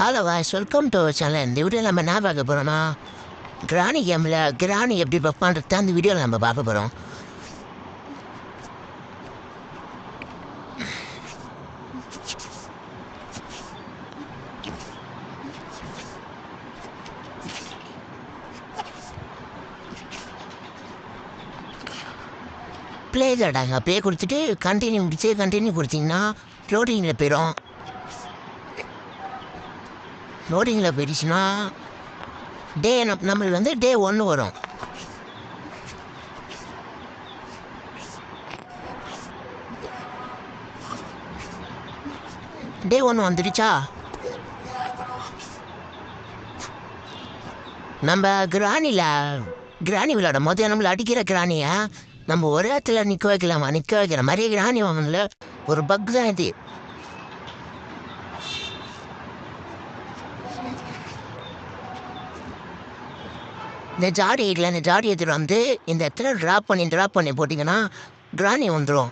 Hello guys, welcome to channel. இந்த வீடியோவில் நம்ம என்ன பார்க்க போகிறோம்னா, கிராணி கேமில் கிராணி எப்படி பஃப் பண்ணுறது தான் இந்த வீடியோவில் நம்ம பார்க்க போகிறோம். ப்ளே தாடாங்க ப்ளே கொடுத்துட்டு கண்டினியூ கொடுத்தீங்கன்னா லோடிங்கில் போயிடும். லோடிங்கில் போயிடுச்சுன்னா நம்மளுக்கு வந்து டே 1 வரும். டே 1 வந்துடுச்சா, நம்ம கிராணி விளையாடும் போது நம்மளை அடிக்கிற கிராணியை நம்ம ஒரே இடத்துல நிற்க வைக்கிற மாதிரி கிராணி வாங்கல ஒரு பக் தான் இது. இந்த ஜாடி எடுத்துகிட்டு வந்து இந்த இடத்துல ட்ராப் பண்ணி போட்டிங்கன்னா கிராணி வந்துடும்.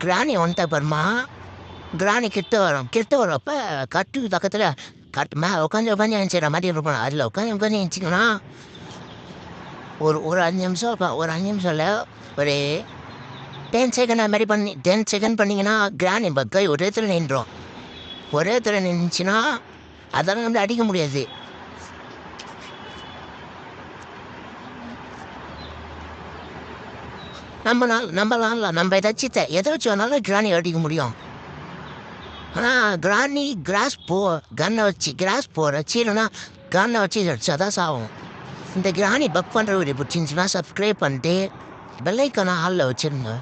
கிராணி வந்த அப்புறமா கிராணி கிட்ட வரப்போ கட்டு பக்கத்தில் உட்காந்து எழுந்திர மாதிரி இருப்போம். அதில் உட்காந்து எழுந்திங்கன்னா ஒரு 5 நிமிஷம் இருப்பேன். ஒரு 5 நிமிஷம் இல்லை, ஒரு 10 செகண்ட் அது மாதிரி 10 செகண்ட் பண்ணிங்கன்னா கிராணி பக்கை ஒரே இடத்துல நின்றுடும். ஒரே இடத்துல நின்றுச்சுன்னா அதெல்லாம் நம்மளை அடிக்க முடியாது. நம்ம எதாச்சும் வேணாலும் கிராணி அடிக்க முடியும். ஆனால் கிராணி கிராஸ் வச்சு இல்லைன்னா கன்னை வச்சு அடிச்சா தான் சாகும். இந்த கிராணி பக் பண்ணுற வீடியோ பிடிச்சிருந்துச்சுன்னா சப்ஸ்கிரைப் பண்ணிட்டு பெல் ஐக்கானை ஆளில் வச்சுருங்க.